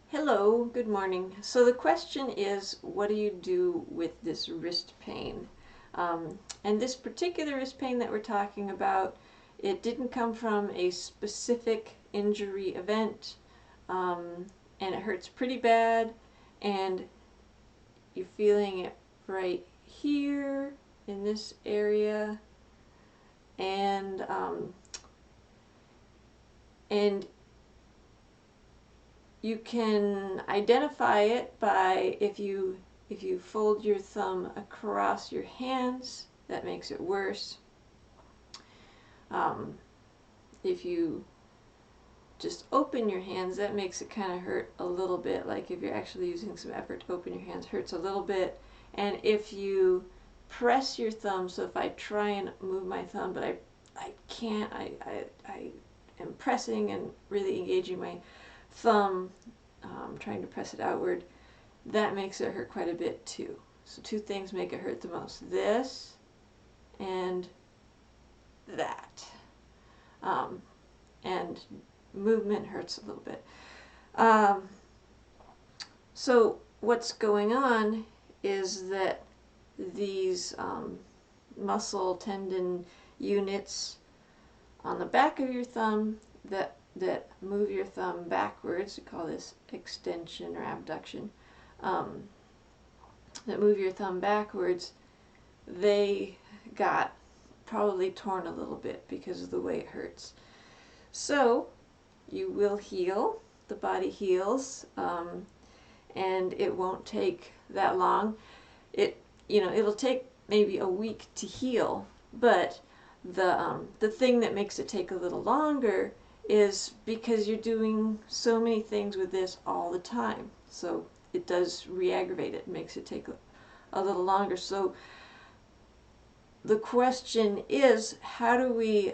Hello, good morning. So the question is, what do you do with this wrist pain? And this particular wrist pain that we're talking about, it didn't come from a specific injury event, and it hurts pretty bad, and you're feeling it right here in this area, and and you can identify it by if you fold your thumb across your hands, that makes it worse. If you just open your hands, that makes it kind of hurt a little bit, like if you're actually using some effort to open your hands, hurts a little bit. And if you press your thumb, so if I try and move my thumb, but I can't, I am pressing and really engaging my thumb, trying to press it outward, that makes it hurt quite a bit too. So two things make it hurt the most: this and that. And movement hurts a little bit. So what's going on is that these muscle tendon units on the back of your thumb that move your thumb backwards, we call this extension or abduction, that move your thumb backwards, they got probably torn a little bit because of the way it hurts. So you will heal, the body heals, and it won't take that long. It'll take maybe a week to heal, but the thing that makes it take a little longer is because you're doing so many things with this all the time. So it does re-aggravate it, makes it take a little longer. So the question is, how do we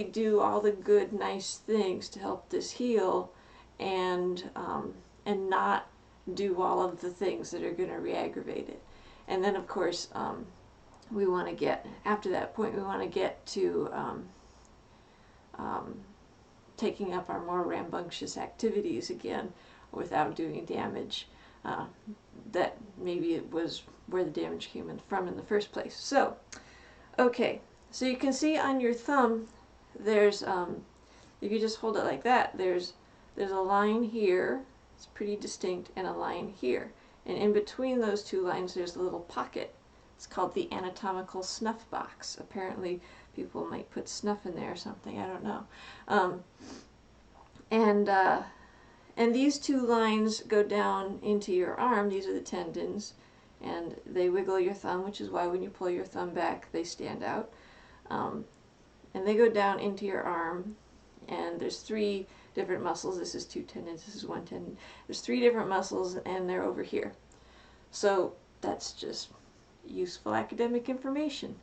do all the good, nice things to help this heal, and not do all of the things that are going to re-aggravate it? And then, of course, we want to get, after that point, we want to get to taking up our more rambunctious activities again without doing damage that maybe it was where the damage came from in the first place. So, okay, so you can see on your thumb, there's, if you just hold it like that, there's a line here, it's pretty distinct, and a line here. And in between those two lines, there's a little pocket. It's called the anatomical snuff box. Apparently, people might put snuff in there or something, I don't know. And these two lines go down into your arm. These are the tendons, and they wiggle your thumb, which is why when you pull your thumb back, they stand out. And they go down into your arm, and there's three different muscles. This is two tendons, this is one tendon. There's three different muscles, and they're over here. So that's just useful academic information.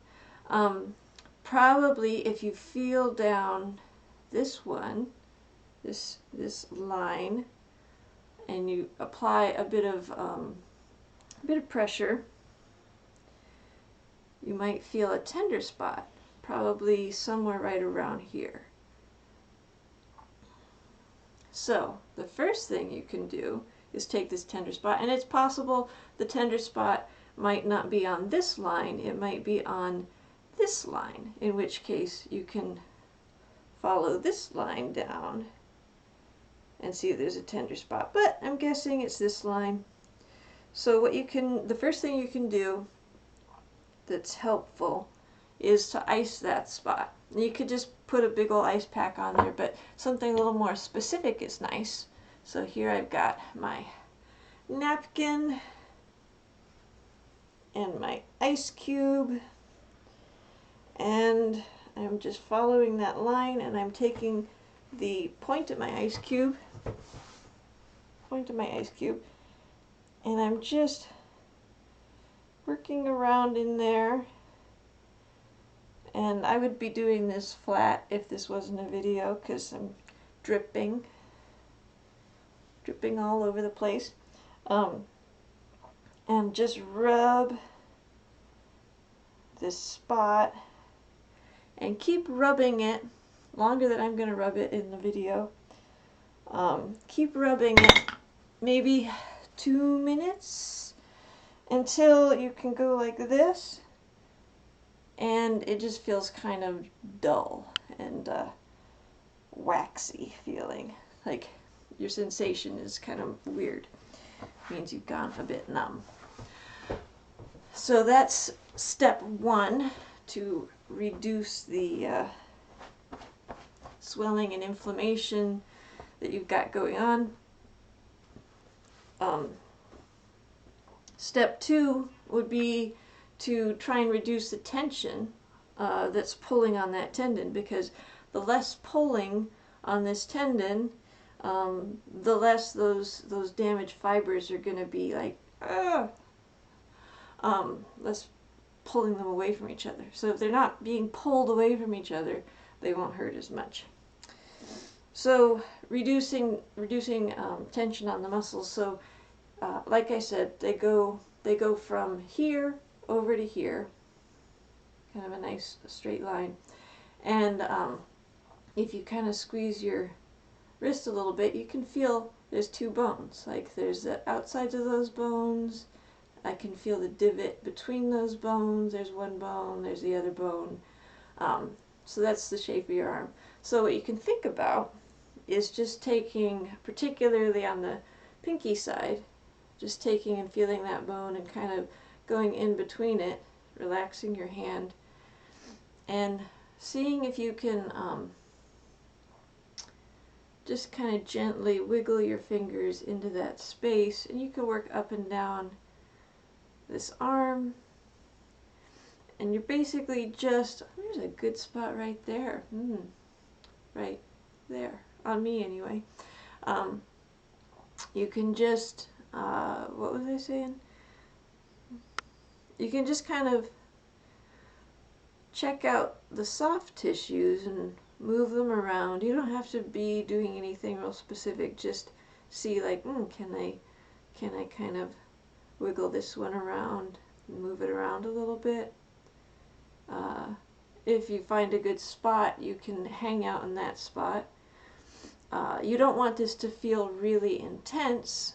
Probably if you feel down this one, this line, and you apply a bit of pressure, you might feel a tender spot, probably somewhere right around here. So the first thing you can do is take this tender spot, and it's possible the tender spot might not be on this line, it might be on this line, in which case you can follow this line down and see if there's a tender spot, but I'm guessing it's this line. So the first thing you can do that's helpful is to ice that spot. You could just put a big old ice pack on there, but something a little more specific is nice. So here I've got my napkin and my ice cube, and I'm just following that line, and I'm taking the point of my ice cube, and I'm just working around in there. And I would be doing this flat if this wasn't a video, because I'm dripping all over the place. And just rub this spot, and keep rubbing it longer than I'm going to rub it in the video. Keep rubbing it maybe 2 minutes until you can go like this, and it just feels kind of dull and waxy feeling. Like your sensation is kind of weird. Means you've gone a bit numb. So that's step 1 to reduce the swelling and inflammation that you've got going on. Step 2 would be to try and reduce the tension that's pulling on that tendon, because the less pulling on this tendon, the less those damaged fibers are going to be like, less pulling them away from each other. So if they're not being pulled away from each other, they won't hurt as much. So reducing tension on the muscles. So like I said, they go from here over to here, kind of a nice straight line. And if you kind of squeeze your wrist a little bit, you can feel there's 2 bones. Like there's the outsides of those bones. I can feel the divot between those bones. There's 1 bone, there's the other bone. So that's the shape of your arm. So what you can think about is just taking, particularly on the pinky side, just taking and feeling that bone and kind of going in between it, relaxing your hand, and seeing if you can just kind of gently wiggle your fingers into that space, and you can work up and down this arm, and you're basically just, there's a good spot right there, right there, on me anyway. You can just, what was I saying? You can just kind of check out the soft tissues and move them around. You don't have to be doing anything real specific. Just see like, can I kind of wiggle this one around, move it around a little bit. If you find a good spot, you can hang out in that spot. You don't want this to feel really intense,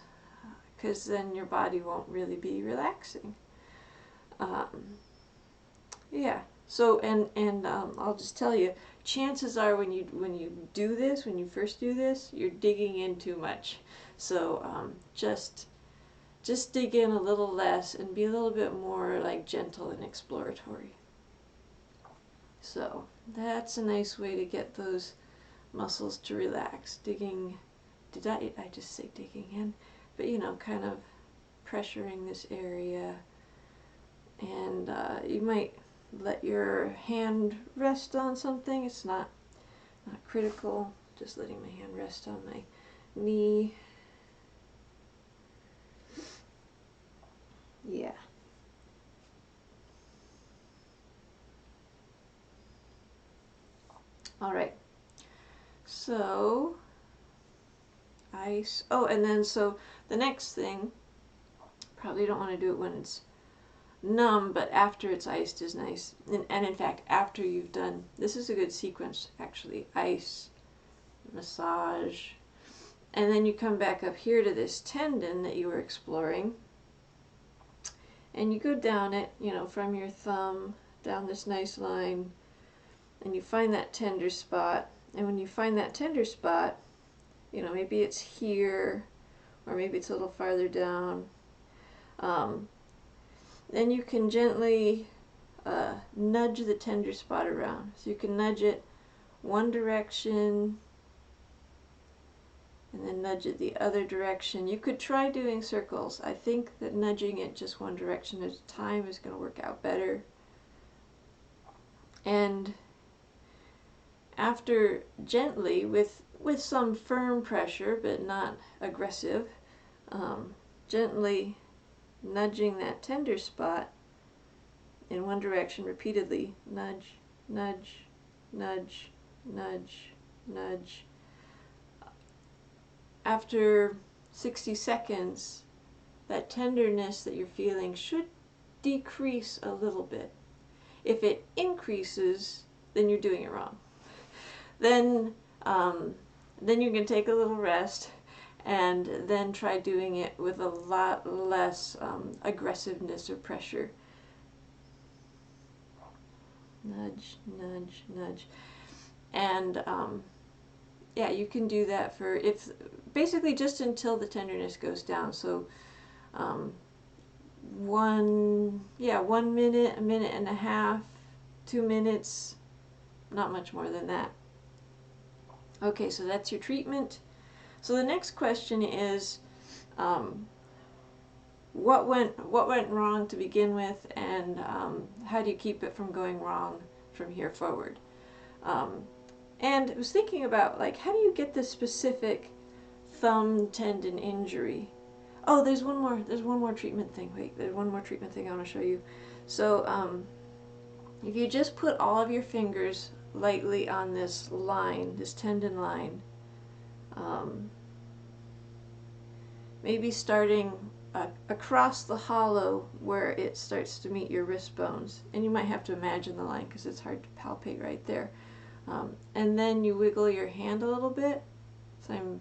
because then your body won't really be relaxing. Yeah. So and I'll just tell you, chances are when you do this, when you first do this, you're digging in too much. So just dig in a little less and be a little bit more like gentle and exploratory. So that's a nice way to get those muscles to relax. Digging, did I just say digging in? But you know, kind of pressuring this area. And you might let your hand rest on something. It's not critical. Just letting my hand rest on my knee. Yeah. All right. So ice. Oh, and then so the next thing, probably don't want to do it when it's numb, but after it's iced is nice. And in fact, after you've done, this is a good sequence actually, ice, massage, and then you come back up here to this tendon that you were exploring, and you go down it, you know, from your thumb down this nice line, and you find that tender spot. And when you find that tender spot, you know, maybe it's here, or maybe it's a little farther down, then you can gently nudge the tender spot around. So you can nudge it one direction and then nudge it the other direction. You could try doing circles. I think that nudging it just one direction at a time is going to work out better. And after gently, with some firm pressure but not aggressive, gently nudging that tender spot in one direction repeatedly, nudge, nudge, nudge, nudge, nudge. After 60 seconds, that tenderness that you're feeling should decrease a little bit. If it increases, then you're doing it wrong. Then Then you can take a little rest and then try doing it with a lot less aggressiveness or pressure. Nudge, nudge, nudge. And yeah, you can do that for, if basically just until the tenderness goes down. So 1 minute, a minute and a half, 2 minutes, not much more than that. Okay, so that's your treatment. So the next question is, what went wrong to begin with, and how do you keep it from going wrong from here forward? And I was thinking about, like, how do you get this specific thumb tendon injury? Oh, there's one more treatment thing. Wait, there's one more treatment thing I want to show you. So if you just put all of your fingers lightly on this line, this tendon line, maybe starting across the hollow where it starts to meet your wrist bones, and you might have to imagine the line because it's hard to palpate right there, and then you wiggle your hand a little bit. So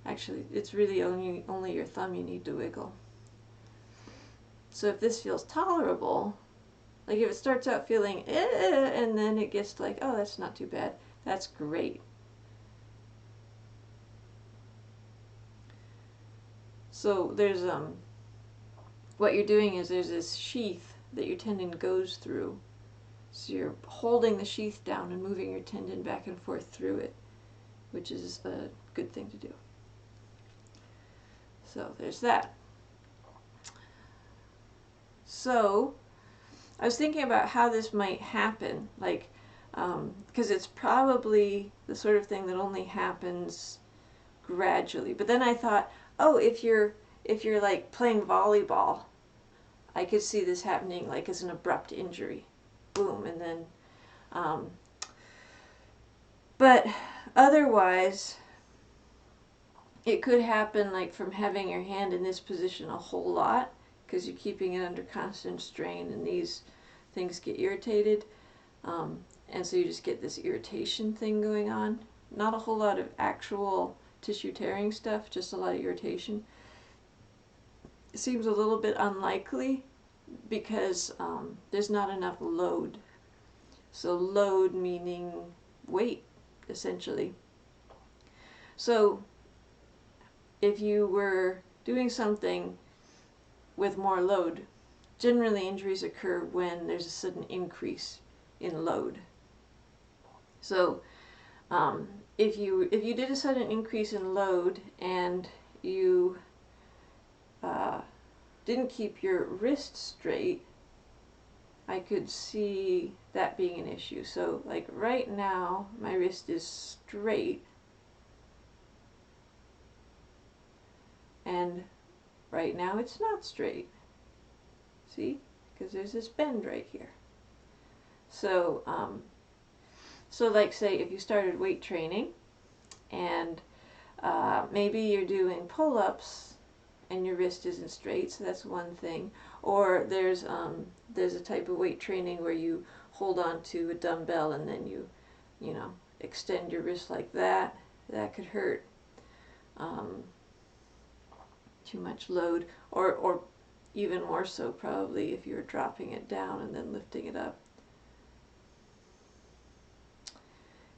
actually, it's really only your thumb you need to wiggle. So if this feels tolerable, like if it starts out feeling and then it gets like, oh, that's not too bad, that's great. So there's what you're doing is there's this sheath that your tendon goes through. So you're holding the sheath down and moving your tendon back and forth through it, which is a good thing to do. So there's that. So I was thinking about how this might happen, like, because it's probably the sort of thing that only happens gradually. But then I thought, oh, if you're like playing volleyball, I could see this happening like as an abrupt injury, boom, and then, but otherwise, it could happen like from having your hand in this position a whole lot, because you're keeping it under constant strain, and these things get irritated, and so you just get this irritation thing going on. Not a whole lot of actual tissue tearing stuff, just a lot of irritation. It seems a little bit unlikely because there's not enough load. So load meaning weight, essentially. So if you were doing something with more load, generally injuries occur when there's a sudden increase in load. So if you did a sudden increase in load and you didn't keep your wrist straight, I could see that being an issue. So like right now my wrist is straight, and right now it's not straight. See? Because there's this bend right here. So so like say if you started weight training and maybe you're doing pull-ups and your wrist isn't straight, so that's one thing. Or there's a type of weight training where you hold on to a dumbbell and then you extend your wrist like that. That could hurt. Too much load, or even more so probably if you're dropping it down and then lifting it up.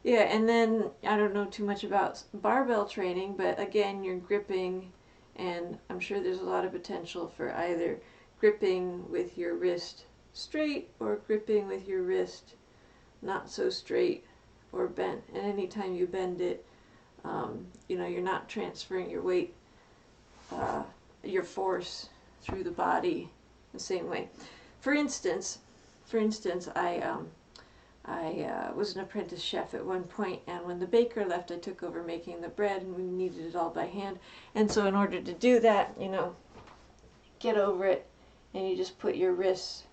Yeah, and then I don't know too much about barbell training, but again, you're gripping, and I'm sure there's a lot of potential for either gripping with your wrist straight or gripping with your wrist not so straight or bent. And anytime you bend it, you're not transferring your weight, your force through the body the same way. For instance, I was an apprentice chef at one point, and when the baker left, I took over making the bread, and we kneaded it all by hand. And so in order to do that, get over it, and you just put your wrists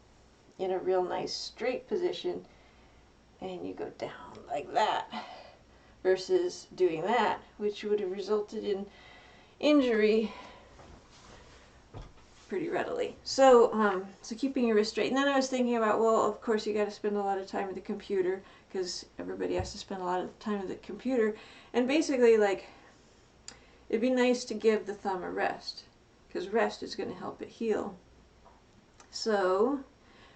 in a real nice straight position, and you go down like that, versus doing that, which would have resulted in injury pretty readily. So so keeping your wrist straight. And then I was thinking about, well, of course you got to spend a lot of time at the computer, because everybody has to spend a lot of time at the computer. And basically, like, it'd be nice to give the thumb a rest, because rest is going to help it heal. So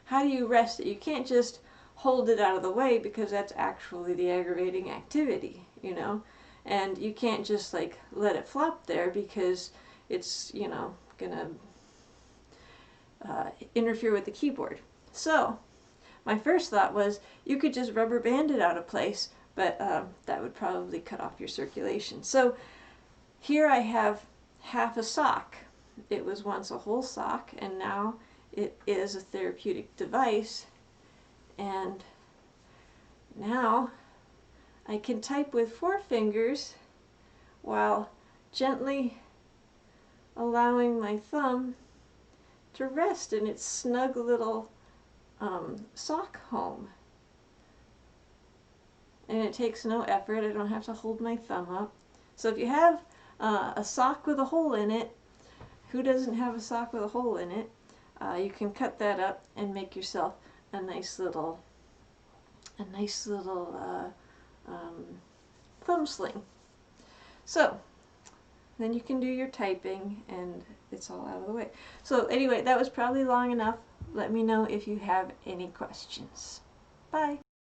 how do you rest it? You can't just hold it out of the way, because that's actually the aggravating activity, you know. And you can't just like let it flop there, because it's, you know, gonna interfere with the keyboard. So my first thought was you could just rubber band it out of place, but that would probably cut off your circulation. So here I have half a sock. It was once a whole sock, and now it is a therapeutic device. And now I can type with 4 fingers while gently allowing my thumb to rest in its snug little sock home. And it takes no effort. I don't have to hold my thumb up. So if you have a sock with a hole in it, who doesn't have a sock with a hole in it? You can cut that up and make yourself a nice little thumb sling. So then you can do your typing and it's all out of the way. So anyway, that was probably long enough. Let me know if you have any questions. Bye.